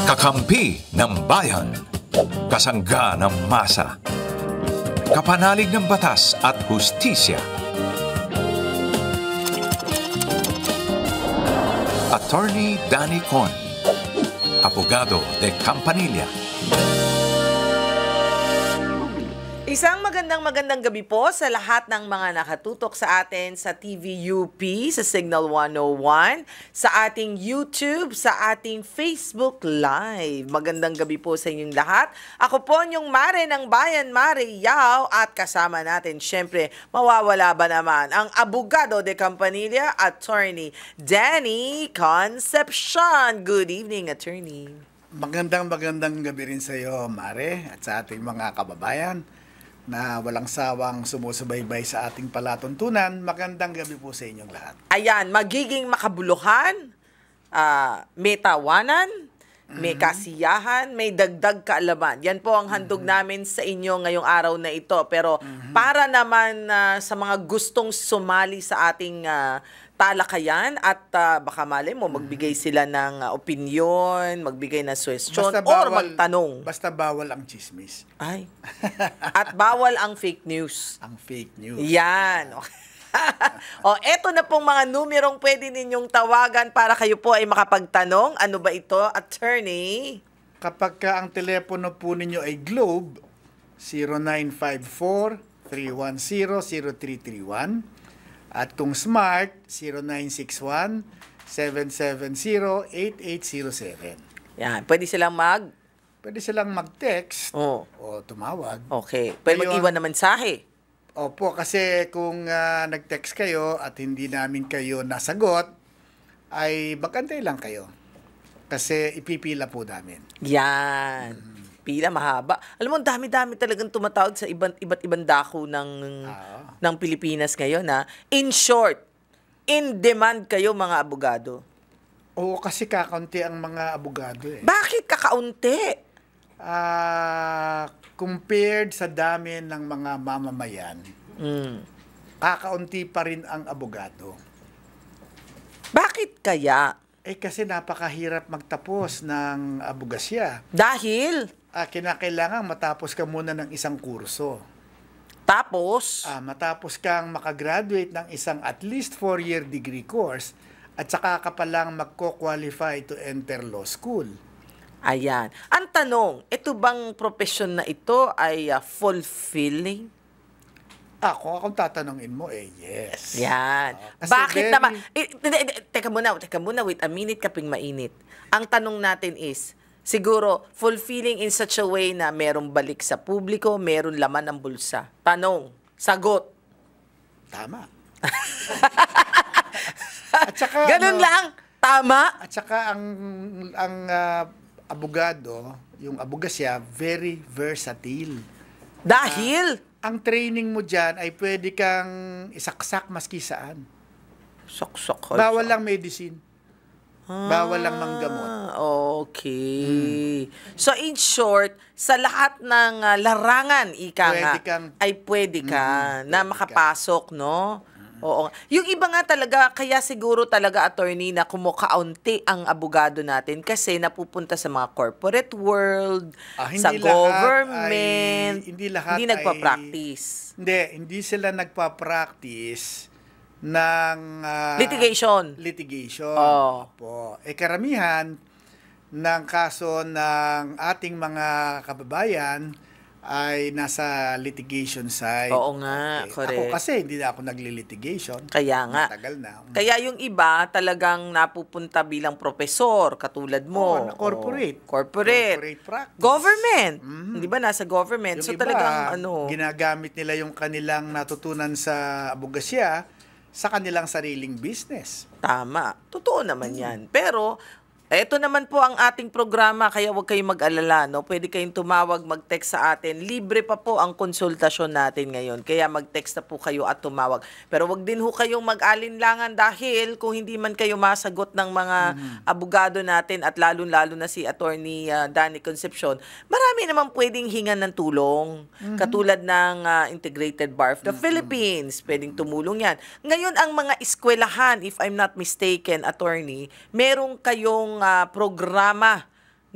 Kakampi ng bayan, kasangga ng masa, kapanalig ng batas at hustisya. Attorney Danny Con, abogado de Campanilla. Isang magandang gabi po sa lahat ng mga nakatutok sa atin sa TVUP, sa Signal 101, sa ating YouTube, sa ating Facebook Live. Magandang gabi po sa inyong lahat. Ako po yung Mare ng Bayan, Mare Yao, at kasama natin, syempre, mawawala ba naman, ang abogado de Campanilla, Attorney Danny Concepcion. Good evening, Attorney. Magandang gabi rin sa iyo, Mare, at sa ating mga kababayan na walang sawang sumusubaybay sa ating palatuntunan. Magandang gabi po sa inyong lahat. Ayan, magiging makabuluhan, may tawanan, may kasiyahan, may dagdag kaalaman. Yan po ang handog namin sa inyo ngayong araw na ito. Pero para naman sa mga gustong sumali sa ating talakayan at baka mali mo, magbigay sila ng opinion, magbigay ng suggestion, or magtanong. Basta bawal ang chismis. Ay. At bawal ang fake news. Ang fake news. Yan. O, eto na pong mga numerong pwede ninyong tawagan para kayo po ay makapagtanong. Ano ba ito, Attorney? Kapag ang telepono po ninyo ay Globe, 0954-310-0331. At kung Smart, 0961-770-8807. Yan, pwede silang Pwede silang mag-text o tumawag. Okay. Pwede mag-iwan na mensahe. Opo, kasi kung nag-text kayo at hindi namin kayo nasagot, ay magantay lang kayo. Kasi ipipila po namin. Yan. Pila mahaba. Alam mo, dami-dami talagang tumatawag sa iba't ibang dako ng Pilipinas ngayon. In short, in demand kayo mga abogado. Oo, kasi kakaunti ang mga abogado eh. Bakit kakaunti? Compared sa dami ng mga mamamayan, kakaunti pa rin ang abogado. Bakit kaya? Kasi napakahirap magtapos ng abogasya. Dahil? Kinakailangan matapos ka muna ng isang kurso. Tapos? Matapos kang makagraduate ng isang at least 4-year degree course at saka ka palang magko-qualify to enter law school. Ayan. Ang tanong, ito bang profesyon na ito ay fulfilling? Kung akong tatanungin mo, yes. Yan. Bakit naman? Teka muna, wait a minute kaping mainit. Ang tanong natin is, siguro, fulfilling in such a way na merong balik sa publiko, meron laman ng bulsa. Tanong, sagot. Tama. At saka, ganun lang, tama. At saka ang abogado, yung abogasya, very versatile. Dahil? Ang training mo dyan ay pwede kang isaksak maski saan. Saksak. Bawal lang medicine. Bawal lang manggamot. Okay. So in short, sa lahat ng larangan, ay pwede ka na makapasok, no? Oo. Yung iba nga talaga, kaya siguro talaga, attorney, na kumukaunti ang abogado natin kasi napupunta sa mga corporate world, sa government, hindi nagpa-practice. Hindi sila nagpa-practice ng litigation. Po. Karamihan ng kaso ng ating mga kababayan ay nasa litigation side. Oo nga, correct. Ako kasi hindi na ako nagli-litigation. Kaya nga. Matagal na. Kaya yung iba talagang napupunta bilang profesor, katulad mo. Corporate practice. Government. Di ba nasa government? Yung so iba, talagang ginagamit nila yung kanilang natutunan sa abogasya sa kanilang sariling business. Tama. Totoo naman yan. Pero eto naman po ang ating programa, kaya huwag kayong mag-alala, no? Pwede kayong tumawag, mag-text sa atin. Libre pa po ang konsultasyon natin ngayon. Kaya mag-text na po kayo at tumawag. Pero huwag din ho kayong mag-alinlangan dahil kung hindi man kayo masagot ng mga abogado natin at lalo-lalo na si Attorney Danny Concepcion, marami naman pwedeng hingan ng tulong. Katulad ng Integrated Bar of the Philippines. Pwedeng tumulong yan. Ngayon, ang mga eskwelahan, if I'm not mistaken, Attorney, merong kayong programa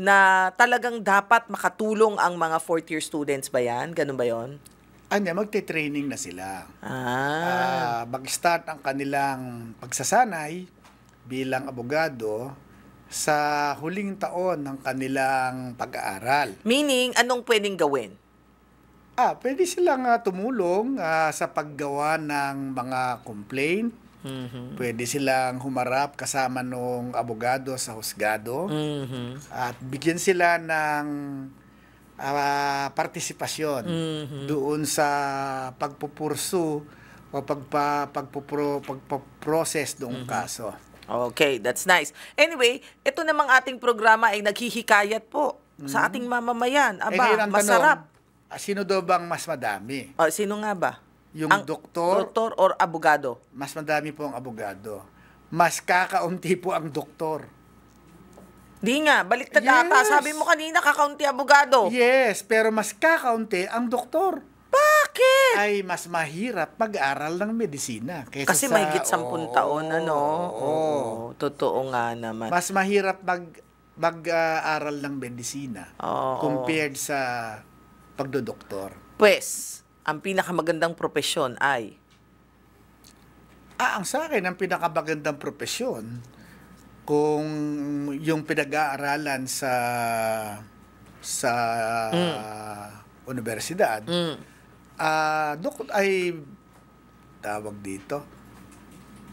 na talagang dapat makatulong ang mga fourth year students ba yan? Ganun ba yon? Magte-training na sila. Ah. Mag-start ang kanilang pagsasanay bilang abogado sa huling taon ng kanilang pag-aaral. Meaning, anong pwedeng gawin? Pwede silang tumulong sa paggawa ng mga complaint. Pwede silang humarap kasama nung abogado sa husgado. At bigyan sila ng partisipasyon doon sa pagpupursu o pagpaprocess noong kaso. Okay, that's nice. Anyway, ito namang ating programa ay naghihikayat po sa ating mamamayan. Ngayon Aba, ang masarap. tanong, sino daw bang mas madami? Sino nga ba? Yung Ang doktor? Doktor or abogado? Mas madami po ang abogado. Mas kakaunti po ang doktor. Di nga, baliktad Yes. ata. Sabi mo kanina, kakaunti abogado. Yes, pero mas kakaunti ang doktor. Bakit? Ay mas mahirap mag-aral ng medisina kaysa Kasi sa... mahigit 10 taon, ano? Oo, totoo nga naman. Mas mahirap mag-aral ng medisina Oo. compared sa pagdodoktor. Pues, ang pinakamagandang profesyon ay... Ang sa akin, ang pinakamagandang profesyon, kung yung pinag-aaralan sa universidad, ay tawag dito,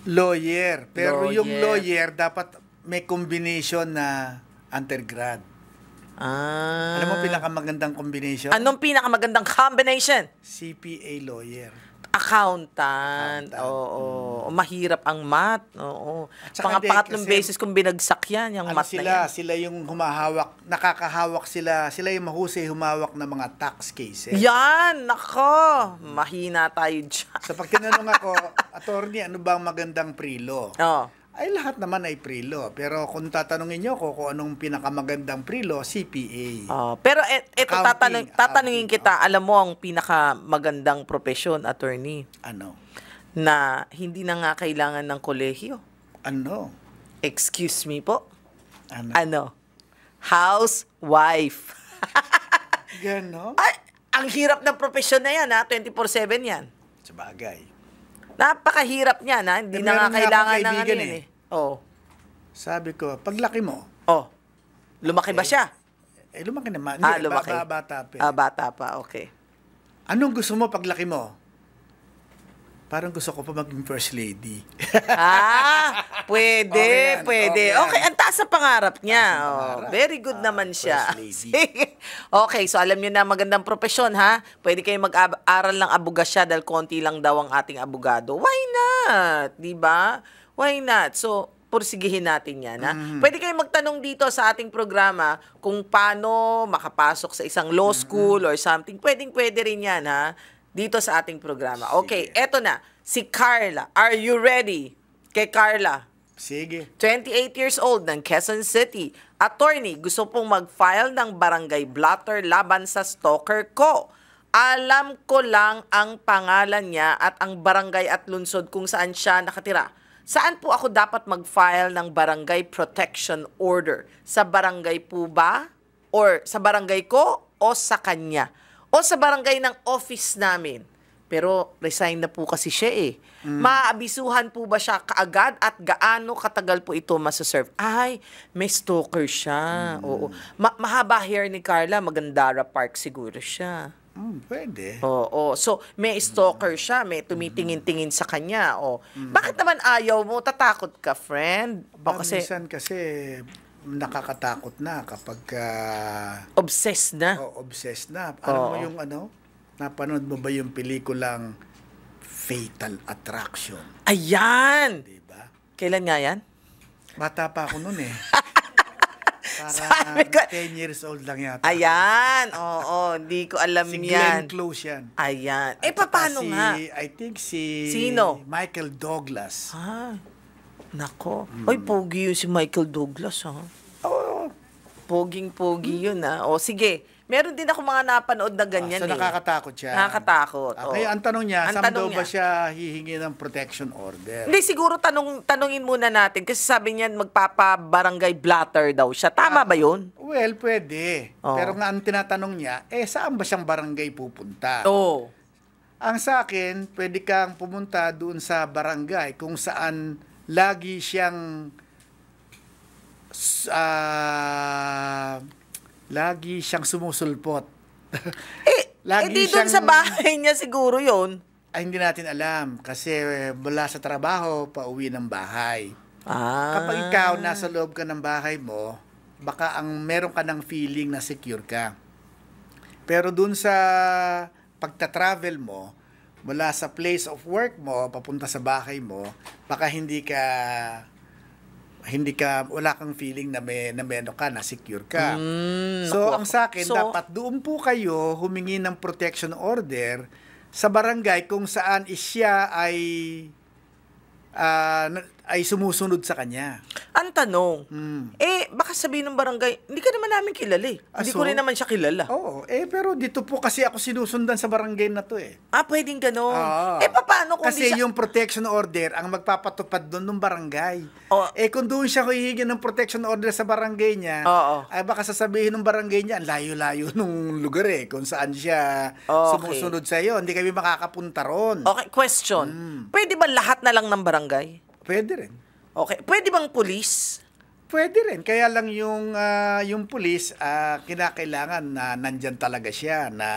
lawyer. Pero yung lawyer, dapat may combination na undergrad. Alam mo pinakamagandang combination? Anong pinakamagandang combination? CPA lawyer. Accountant. Oo. Mahirap ang math. Oo. At saka hindi, Pangatlong kasi beses kung binagsak yan, yung math na yan. Sila yung humahawak, nakakahawak sila yung mahusay humawak ng mga tax cases. Yan! Nako! Mahina tayo dyan. So pag tinanong ako, attorney, ano ba ang magandang pre-law? Oo. Ay lahat naman ay pre-law. Pero kung tatanungin niyo ko kung anong pinakamagandang pre-law, CPA. Pero eto, Accounting. tatanungin kita, alam mo ang pinakamagandang profesyon, attorney, Ano? na hindi na nga kailangan ng kolehiyo. Ano? Excuse me po? Ano? Housewife. Ganon? Ay, ang hirap ng profesyon na yan, ha? 24/7 yan. Sabagay. Napakahirap niyan, ha? Hindi na nga Meron nga kailangan akong ng ano kaibigan yun, eh. Oh. Sabi ko, paglaki mo, Lumaki ba siya? lumaki naman. Lumaki. Bata pa. Bata pa, okay. Anong gusto mo paglaki mo? Parang gusto ko pa maging first lady. Pwede, Okay yan, pwede. okay yan. Okay, ang taas ng pangarap niya. Taas ng pangarap. Very good naman siya. First lady. Sige. Okay, so alam niyo na magandang profesyon, ha? Pwede kayo mag-aral ng abogasya dahil konti lang daw ang ating abogado. Why not? Di ba? Why not? So, pursigihin natin yan, ha? Pwede kayo magtanong dito sa ating programa kung paano makapasok sa isang law school or something. Pwede rin yan, ha? Dito sa ating programa. Okay, eto na. Si Carla. Are you ready? Kay Carla. Sige. 28 years old ng Quezon City. Attorney, gusto pong mag-file ng barangay blotter laban sa stalker ko. Alam ko lang ang pangalan niya at ang barangay at lungsod kung saan siya nakatira. Saan po ako dapat mag-file ng barangay protection order? Sa barangay po ba? Or sa barangay ko? O sa kanya? O sa barangay ng office namin? Pero resign na po kasi siya eh. Maaabisuhan po ba siya kaagad at gaano katagal po ito masaserve? Ay, may stalker siya. Oo. Mahaba hair ni Carla, Magandara Park siguro siya. Pwede. Oo. So, may stalker siya, may tumitingin-tingin sa kanya. Bakit naman ayaw mo? Tatakot ka, friend? Minsan kasi nakakatakot na kapag Obsessed na. obsessed na. Alam mo yung napanood mo ba yung pelikulang Fatal Attraction? Ayan! Diba? Kailan nga yan? Bata pa ako noon eh. Sabi ko- 10 years old lang yata. Ayan! Oo, hindi ko alam Si yan. Glenn Close yan. Ayan. At saka Paano nga? I think si Sino? Michael Douglas. Nako. Ay, pogi yun si Michael Douglas, ha? Oo. Poging-pogi yun, ha? O, sige. Meron din ako mga napanood na ganyan So nakakatakot siya. Nakakatakot. Kaya ang tanong niya, Ang saan tanong daw ba niya, siya hihingi ng protection order? Hindi, siguro tanungin muna natin kasi sabi niya magpapa-barangay blatter daw siya. Tama ba yun? Well, pwede. Oo. Pero nga ang tinatanong niya, saan ba siyang barangay pupunta? Oo. Ang sa akin, pwede kang pumunta doon sa barangay kung saan lagi siyang sumusulpot. Di doon sa bahay niya siguro yun. Ay, hindi natin alam kasi mula sa trabaho, pauwi ng bahay. Kapag ikaw nasa loob ka ng bahay mo, baka meron ka ng feeling na secure ka. Pero doon sa pagta-travel mo, mula sa place of work mo, papunta sa bahay mo, baka wala kang feeling na na secure ka. So, ang sa akin, dapat doon po kayo humingi ng protection order sa barangay kung saan siya ay sumusunod sa kanya. Ang tanong, baka sabihin ng barangay, hindi ka naman namin kilala eh. Hindi ko rin naman siya kilala. Oo, pero dito po kasi ako sinusundan sa barangay na to eh. Pwedeng ganon. Paano kung kasi yung protection order ang magpapatupad doon ng barangay. Kung doon siya hihingi ng protection order sa barangay niya, ay baka sasabihin ng barangay niya, ang layo-layo nung lugar kung saan siya sumusunod sa iyo. Hindi kami makakapunta ron. Okay, question. Pwede ba lahat na lang ng barangay? Pwede rin. Okay. Pwede bang pulis? Pwede rin. Kaya lang yung pulis, kinakailangan na nandyan talaga siya, na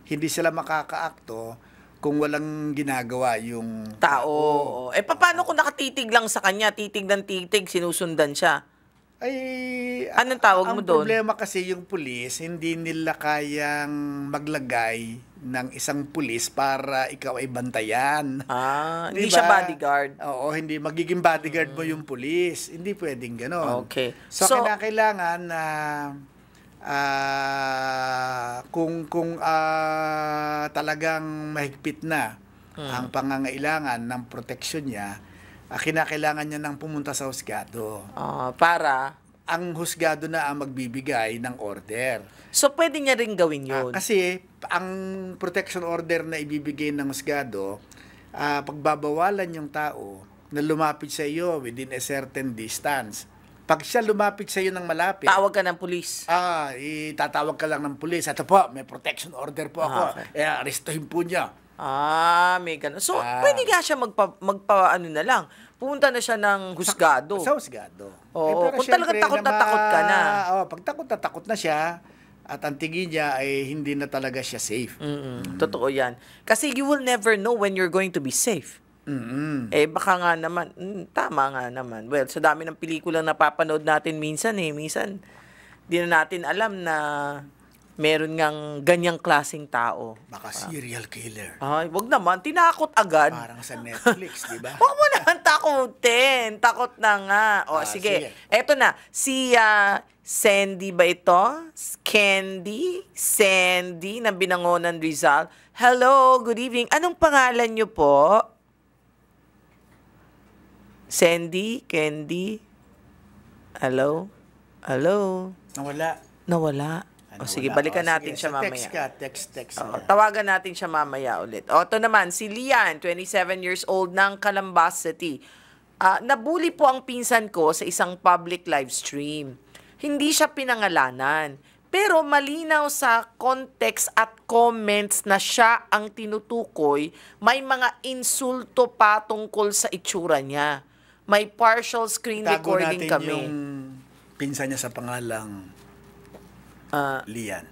hindi sila makakaakto kung walang ginagawa yung tao. Paano kung nakatitig lang sa kanya, titig ng titig, sinusundan siya? Anong tawag mo doon? Ang problema kasi yung pulis, hindi nila kayang maglagay ng isang pulis para ikaw ay bantayan. Hindi siya bodyguard. Oo, hindi. Magiging bodyguard mo yung pulis. Hindi pwedeng gano'n. Okay. So kinakailangan na kung talagang mahigpit na ang pangangailangan ng proteksyon niya, kinakailangan niya nang pumunta sa husgado. Para? Ang husgado na ang magbibigay ng order. So, pwede niya rin gawin yun? Kasi, ang protection order na ibibigay ng husgado, pagbabawalan yung tao na lumapit sa iyo within a certain distance. Pag siya lumapit sa iyo ng malapit, tawag ka ng pulis. Itatawag ka lang ng pulis. Ito po, may protection order po ako. Okay. Arestuhin po niya. May ganun. So, pwede nga siya ano na lang. Pumunta na siya ng husgado. Sa husgado. Pero kung talagang takot na takot ka na. Pag takot na siya, at ang tingin niya ay hindi na talaga siya safe. Totoo yan. Kasi you will never know when you're going to be safe. Baka nga naman, tama nga naman. Well, sa dami ng pelikula na napapanood natin minsan, di na natin alam na meron ngang ganyang klaseng tao. Baka serial killer. Wag naman. Tinakot agad. Parang sa Netflix, di ba? Wag mo naman takutin. Takot na nga. Sige. Eto na. Si Sandy ba ito? Sandy ng Binangonan, Rizal. Hello, good evening. Anong pangalan niyo po? Sandy? Candy? Hello? Nawala. Sige, balikan natin siya mamaya. Text. Tawagan natin siya mamaya ulit. Ito naman, si Lian, 27 years old ng Calambas City. Nabully po ang pinsan ko sa isang public live stream. Hindi siya pinangalanan. Pero malinaw sa context at comments na siya ang tinutukoy, may mga insulto pa tungkol sa itsura niya. May partial screen recording kami. Tago natin yung pinsan niya sa pangalang Lian.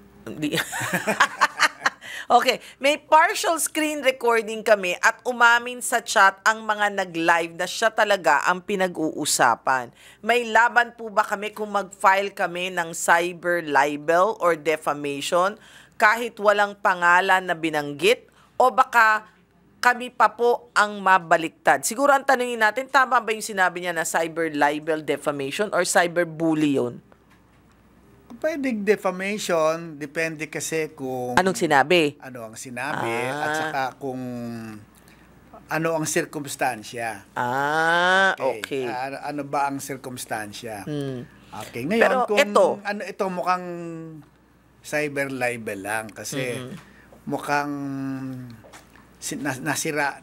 Okay, may partial screen recording kami at umamin sa chat ang mga nag-live na siya talaga ang pinag-uusapan. May laban po ba kami kung mag-file kami ng cyber libel or defamation kahit walang pangalan na binanggit o baka kami pa po ang mabaliktad? Siguro ang tanungin natin, tama ba yung sinabi niya na cyber libel, defamation or cyber bully yun? Pwedeng defamation, depende kasi kung Anong sinabi? Ano ang sinabi at saka kung ano ang sirkumstansya. Okay. Ano ba ang sirkumstansya? Okay, Pero ngayon kung ito, ito mukhang cyber libel lang kasi mukhang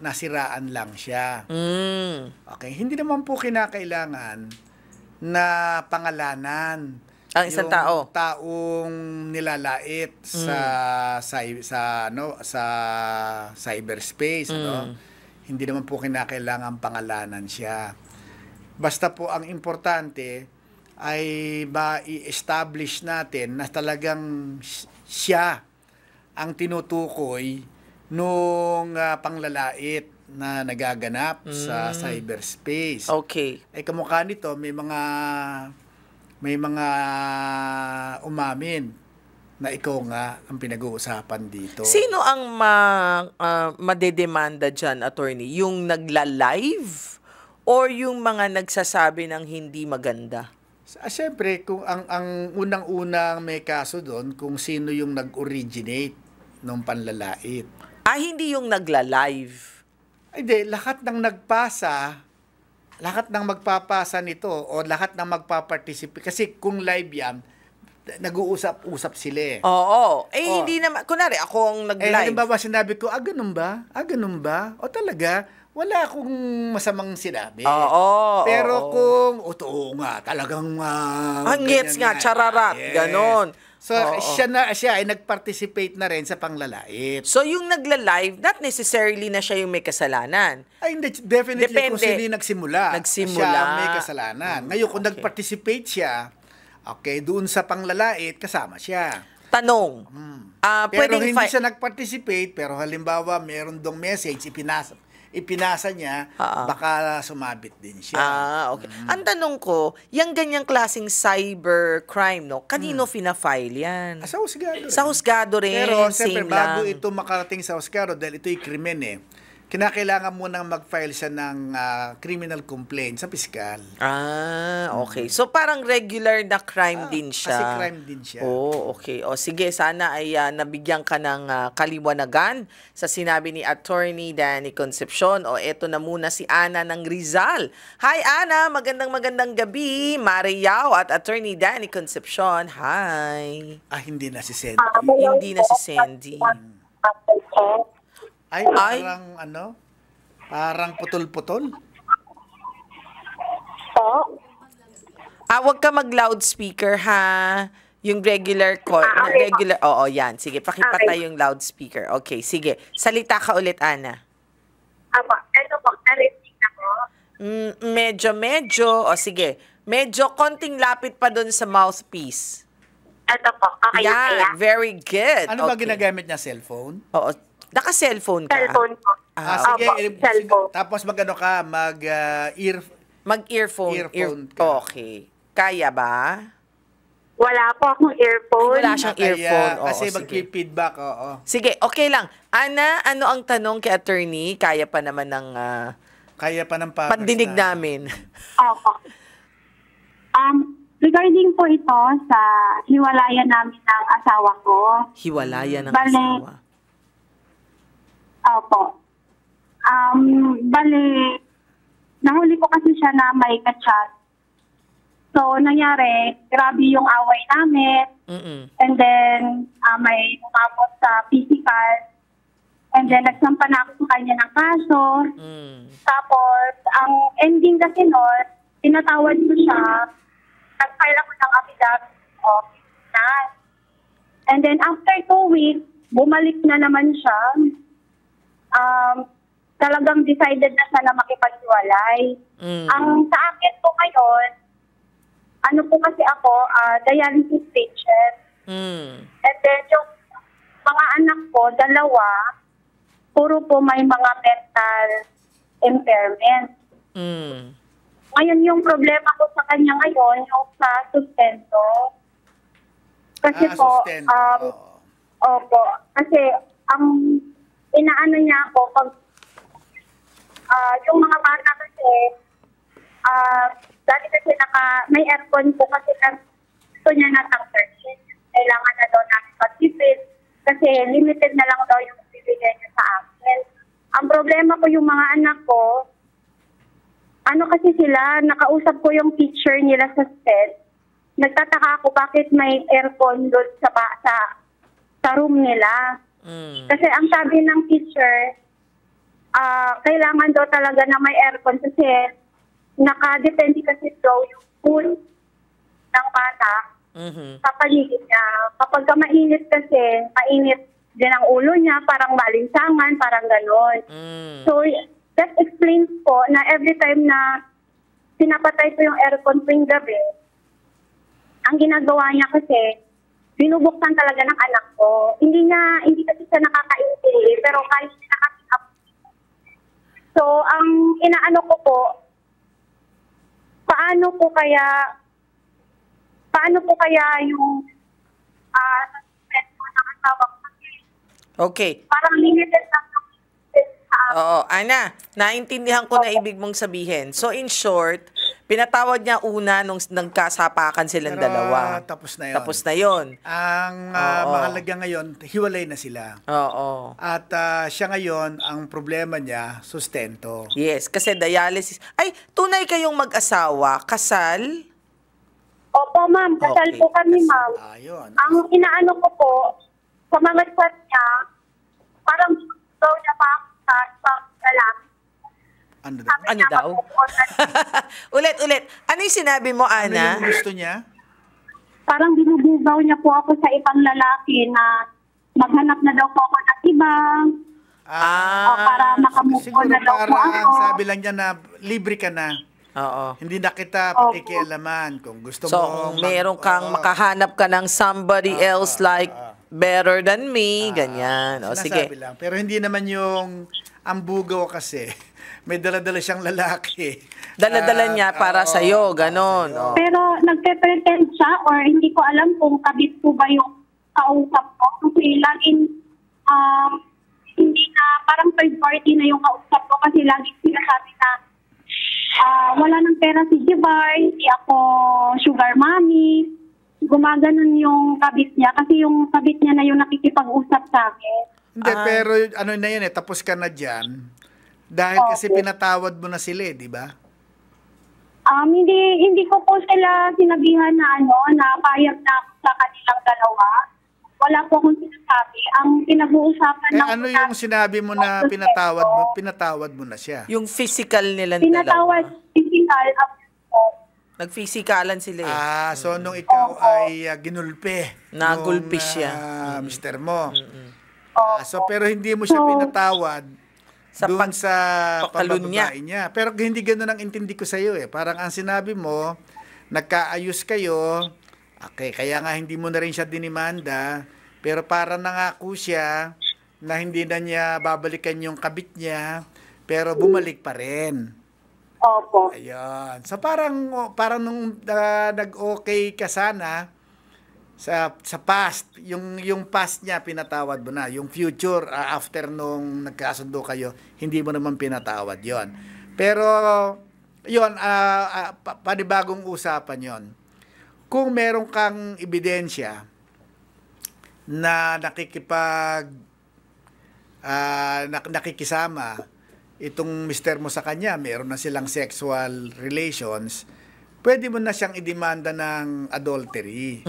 nasiraan lang siya. Okay, hindi naman po kinakailangan na pangalanan Ang isang tao. taong nilalait sa cyberspace, Hindi naman po kinakailangan pangalanan siya. Basta po ang importante ay i-establish natin na talagang siya ang tinutukoy nung panglalait na nagaganap sa cyberspace. Okay. Ay kamukha nito, may mga umamin na ikaw nga ang pinag-uusapan dito. Sino ang madedemanda dyan, attorney? Yung nagla-live or yung mga nagsasabi ng hindi maganda? Siyempre, kung ang unang-unang may kaso doon, kung sino yung nag-originate ng panlalait. Hindi yung nagla-live. Hindi, lahat ng magpapasa nito o lahat ng magpa-participate. Kasi kung live yan, nag-uusap-usap sila eh. Oo. Hindi naman. Kunwari, ako ang nag-live. Halimbawa, sinabi ko, ganun ba? Ganun ba? O talaga, wala akong masamang sinabi. Pero kung, oo nga, talagang... ang gets nga, chararat, ganon. So, siya ay nag-participate na rin sa panglalait. So, yung nagla-live, not necessarily na siya yung may kasalanan. Hindi, definitely Depende. kung sino yung nagsimula. Siya may kasalanan. Ngayon, kung nag-participate siya, okay, doon sa panglalait, kasama siya. Tanong. Pero hindi siya nag-participate, pero halimbawa, meron dong message, ipinasa niya, baka sumabit din siya. Okay. Ang tanong ko, yung ganyang klaseng cyber crime, no, kanino fina-file yan? Sa husgado. Sa husgado rin, pero siyempre, same bago lang. ito makarating sa husgado, dahil ito'y krimen kinakailangan mo nang mag-file siya ng criminal complaint sa piskal. Okay. So, parang regular na crime din siya. Kasi crime din siya. Okay. Sige, sana ay nabigyan ka ng kaliwanagan sa sinabi ni Attorney Danny Concepcion. Eto na muna si Ana ng Rizal. Hi, Ana! Magandang gabi. Mariao at Attorney Danny Concepcion. Hi. Hindi na si Sandy. Hindi na si Sandy. Parang putol-putol. Wag ka mag-loudspeaker, ha? Yung regular call. Yan. Sige, pakipatay yung loudspeaker. Okay, sige. Salita ka ulit, Ana. Ito po, na-receive na po. Medyo. Sige. Medyo konting lapit pa dun sa mouthpiece. Ito po, okay. Yan, very good. Ano ba ginagamit niya? Cellphone? Oo. Naka-cellphone ka? Cellphone po. Sige. Cellphone. Tapos Mag-earphone. Earphone ka. Okay. Kaya ba? Wala po akong earphone. Wala siyang earphone. Kasi Sige. mag-feedback, Sige, okay lang. Ana, ano ang tanong kay attorney? Kaya pa naman ng Kaya pa ng pares pandinig namin. Opo. Regarding po ito sa hiwalayan namin ng asawa ko. Hiwalayan ng Bale. asawa. Opo. Nahuli ko kasi siya na may ka-chat. So, nangyari, grabe yung away namin. And then, may umabot sa physical. And then, nagsampa na ako sa kanya ng kaso. Tapos, ang ending kasi nun, tinatawad ko siya. Nag-file ako ng affidavit of fitness. And then, after 2 weeks, bumalik na naman siya. Talagang decided na siya na makipaghiwalay. Ang sa akin po ngayon, ano po kasi ako, dialysis patient. And then yung mga anak ko, 2, puro po may mga mental impairment. Ngayon yung problema ko sa kanya ngayon, yung sa sustento. Kasi opo, kasi ang inaano niya ako, pag yung mga bata kasi, dati kasi may aircon po kasi gusto niya na ng 13. Kailangan na daw namin pag-tipid kasi limited na lang daw yung bibigay niya sa akin. Ang problema ko yung mga anak ko, ano kasi sila, nakausap ko yung teacher nila sa STED. nagtataka ako bakit may aircon doon sa room nila. Kasi ang sabi ng teacher, kailangan daw talaga na may aircon kasi nakadepende kasi daw yung pool ng bata sa paligid niya. Kapag mainit kasi, mainit din ang ulo niya, parang malinsangan, parang gano'n. So, that explains po na every time na pinapatay ko yung aircon tuwing gabi, ang ginagawa niya kasi, binubuksan talaga ng anak ko. Hindi kasi siya nakakaintindi, pero kahit siya nakakita. So, ang inaano ko po, paano po kaya yung ng asawa ko? Okay. Parang limited lang sa Oo, Ana, naintindihan ko na ibig mong sabihin. So, in short, pinatawad niya una nung nagkasapakan silang Pero, dalawa. tapos na yun. Tapos na yun. Ang mahalaga ngayon, hiwalay na sila. Oo. At siya ngayon, ang problema niya, sustento. Yes, kasi dialysis. Ay, tunay kayong mag-asawa, kasal? Opo, ma'am. Kasal Okay, po kami, ma'am. Ayun. Ang inaano ko po, sa mga chat niya, parang daw niya pa ako sa lalaki. Ano daw? Ano daw? Ulit. Ano yung sinabi mo, Ano Ana? yung gusto niya? Parang binubugaw niya po ako sa ibang lalaki na maghanap na daw po ako ng ibang. O para makamove Siguro on na daw po parang ako. sabi lang niya na libre ka na. Oo. Hindi na kita pakikialaman. Kung gusto So, mo... kung meron kang makahanap ka ng somebody else like better than me, ganyan. O, sige. Sinasabi lang. Pero hindi naman yung ang bugaw kasi. May dala-dala siyang lalaki. Dala-dala niya para sa'yo, ganon. O. Pero nagpe-pretend siya or hindi ko alam kung kabit po ba yung kausap ko. Kasi laging hindi na, parang third party na yung kausap ko kasi laging sinasabi na wala ng pera si Jibar, hindi ako sugar mommy. Gumaganon yung kabit niya kasi yung kabit niya na yung nakikipag-usap sa akin. Hindi, pero ano na yun tapos ka na dyan. Dahil kasi pinatawad mo na sila di ba? Hindi ko po sila sinabihan na payag na ako sa kanilang dalawa. Wala po akong sinasabi. Ang pinag-uusapan lang Ano yung sinabi mo na pinatawad mo na siya? Yung physical nila pinatawad dalawa. physical po. Nag-physikalan sila eh. So nung ikaw ay ginulpe. Nagulpi siya. Mister mo. So pero hindi mo siya pinatawad Sa doon sa pagkalunya. pambabae niya. Pero hindi ganoon ang intindi ko sa iyo Parang ang sinabi mo, nagkaayos kayo. Okay, kaya nga hindi mo na rin siya dinimanda. Pero para nangako siya na hindi na niya babalikan yung kabit niya, pero bumalik pa rin. Opo. Ayun. So parang nung nag-okay ka sana sa past, yung past niya pinatawad mo na. Yung future after nung nagkasundo kayo, hindi mo naman pinatawad 'yon. Pero 'yon panibagong usapan 'yon. Kung meron kang ebidensya na nakikisama itong mister mo sa kanya, meron na silang sexual relations, pwede mo na siyang idemanda ng adultery.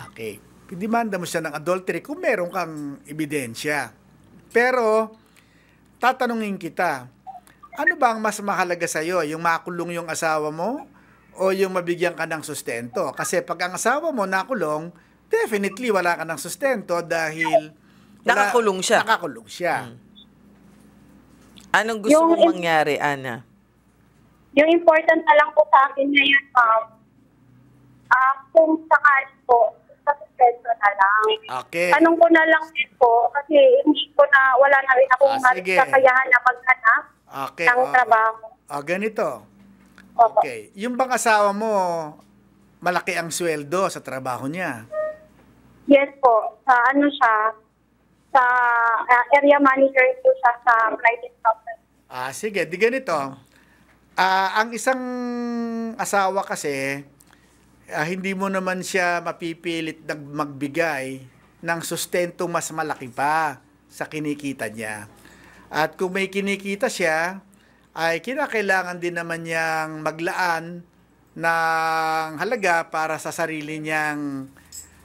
Okay. Idemanda mo siya ng adultery kung meron kang ebidensya. Pero, tatanungin kita, ano ba ang mas mahalaga sa'yo? Yung makulong yung asawa mo o yung mabigyan ka ng sustento? Kasi pag ang asawa mo nakulong, definitely wala ka ng sustento dahil Nakakulong siya. Nakakulong siya. Anong gusto mong mangyari, Ana? Yung important na lang po sa akin ngayon, ma'am, kung sakali po, sa suspenso na lang. Okay. Tanong ko na lang din po, kasi hindi ko na, wala na rin akong Sige. kakayahan na maghanap ng trabaho. Ganito. Opo. Okay. Yung bang asawa mo, malaki ang sweldo sa trabaho niya? Yes po, sa area manager po siya sa private company. Sige. Di ganito. Ang isang asawa kasi, hindi mo naman siya mapipilit na magbigay ng sustento mas malaki pa sa kinikita niya. At kung may kinikita siya, ay kinakailangan din naman niyang maglaan ng halaga para sa sarili niyang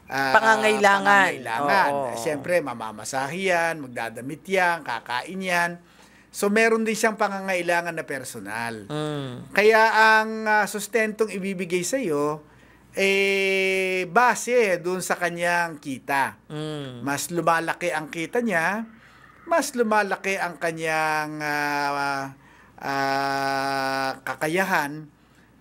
Pangangailangan. Oo. Siyempre, mamamasahe yan, magdadamit yan, kakain yan. So, meron din siyang pangangailangan na personal. Kaya ang sustentong ibibigay sa iyo, base dun sa kanyang kita. Mas lumalaki ang kita niya, mas lumalaki ang kanyang kakayahan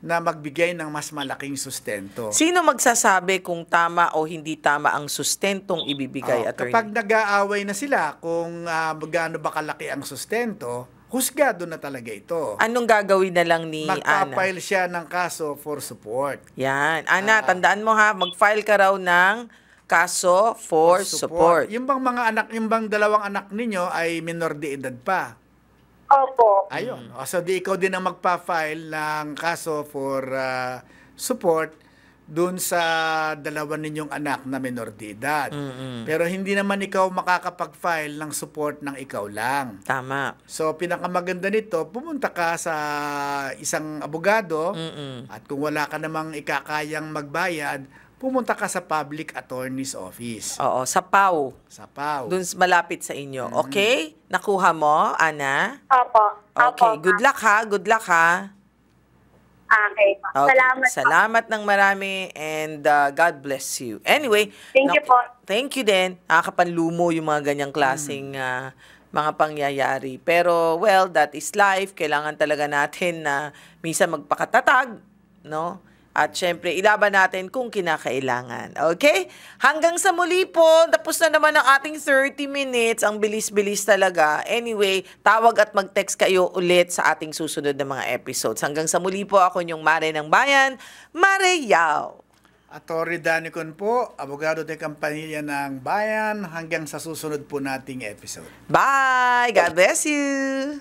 na magbigay ng mas malaking sustento. Sino magsasabi kung tama o hindi tama ang sustentong ibibigay, attorney? Kapag nag-aaway na sila kung gaano ba kalaki ang sustento, husgado na talaga ito. Anong gagawin na lang ni Ana? Magpa-file siya ng kaso for support. Yan. Ana, tandaan mo ha, mag-file ka raw ng kaso for support. Yung bang dalawang anak ninyo ay minor de edad pa. Opo. Ayun. So, di ikaw din ang magpa-file ng kaso for support dun sa dalawa ninyong anak na minor de edad. Pero hindi naman ikaw makakapag-file ng support ng ikaw lang. Tama. So, pinakamaganda nito, pumunta ka sa isang abogado at kung wala ka namang ikakayang magbayad, pumunta ka sa Public Attorney's Office. Oo, sa PAW. Sa PAW. Doon malapit sa inyo. Okay? Nakuha mo, Ana? Opo. Okay. Opo, Good luck ha. Good luck ha. Okay. Okay. Salamat. Salamat ng marami and God bless you. Anyway, Thank you po. Thank you din. Nakakapanlumo yung mga ganyang klaseng mga pangyayari. Pero, well, that is life. Kailangan talaga natin na minsan magpakatatag, no? At syempre, ilaban natin kung kinakailangan. Okay? Hanggang sa muli po, tapos na naman ang ating 30 minutes. Ang bilis-bilis talaga. Anyway, tawag at mag-text kayo ulit sa ating susunod na mga episodes. Hanggang sa muli po, ako yung Mare ng Bayan, Mare Yao. Atty. Danny Con po, abogado de Campanilla ng Bayan, hanggang sa susunod po nating episode. Bye! God bless you!